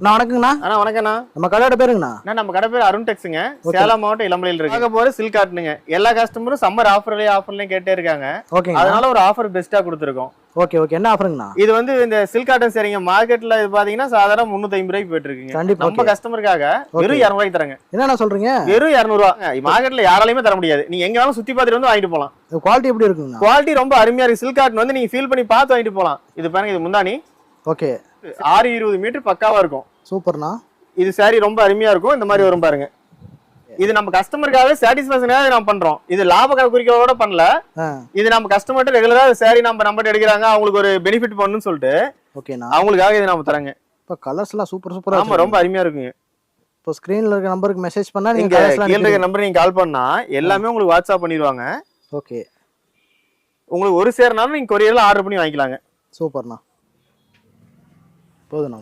அண்ணா வணக்கங்கண்ணா. அண்ணா வணக்கண்ணா. நம்ம கடையோட பேருங்கண்ணா? நம்ம கடை பேர் அருண் டெக்ஸுங்க. சேலம் மாவட்டம் இளம்பிள்ளையில் இருக்கு. பார்க்க போற சில்க் காட்டனுங்க. எல்லா கஸ்டமரும் சம்மர் ஆஃபர்லயும் கேட்டே இருக்காங்க. ஓகேங்க. அதனால ஒரு ஆஃபர் பெஸ்டா கொடுத்துருக்கோம். Okay okay. என்ன ஆஃபருங்கண்ணா? இது வந்து இந்த சில்க் காட்டன் சரிங்க மார்க்கெட்ல இது பாத்தீங்கன்னா சாதாரண 350 ரூபாய்க்கு போயிட்டு இருக்குங்க. கண்டிப்பா. நம்ம கஸ்டமருக்காக வெறும் 200 ரூபாய்க்கு தரங்க. என்னண்ணா சொல்றீங்க? வெறும் 200 ரூபாய். மார்க்கெட்ல யாராலையுமே தர முடியாது. நீங்க எங்க வேணாலும் சுத்தி பார்த்துட்டு வந்து வாங்கிட்டு போலாம். குவாலிட்டி எப்படி இருக்குங்கண்ணா? குவாலிட்டி ரொம்ப அருமையா இருக்கு. சில்க் காட்டன் வந்து நீங்க ஃபீல் பண்ணி பார்த்து வாங்கிட்டு போலாம். இது பாருங்க, இது முந்தானி. ஓகே. 620 மீட்டர் பக்காவா இருக்கும். சூப்பர்ண்ணா. இது சாரி ரொம்ப அருமையா இருக்கும். இந்த மாதிரி வரும் பாருங்க. இது நம்ம கஸ்டமருக்காக சாட்டிஸ்ஃபேக்ஷனாக நம்ம பண்றோம். இது லாப குறிக்கோளோட பண்ணல. இது நம்ம கஸ்டமர்ட்ட ரெகுலரா சாரி நம்ம நம்பர் எடுக்கிறாங்க, அவங்களுக்கு ஒரு பெனிஃபிட் பண்ணணும்னு சொல்லிட்டு ஓகேண்ணா அவங்களுக்காக இது நம்ம தரங்க. இப்போ கலர்ஸ்லாம் சூப்பரா ஆமா, ரொம்ப அருமையா இருக்குங்க. இப்போ ஸ்கிரீன்ல இருக்க நம்பருக்கு மெசேஜ் பண்ணா நீங்க கீழ இருக்க நம்பர் நீங்க கால் பண்ணா எல்லாமே உங்களுக்கு வாட்ஸ்அப் பண்ணிடுவாங்க. ஓகே. உங்களுக்கு ஒரு சேர்னாலும் நீங்க கொரியர்ல ஆர்டர் பண்ணி வாங்கிக்கலாங்க. சூப்பர்ண்ணா. போதுண்ணா.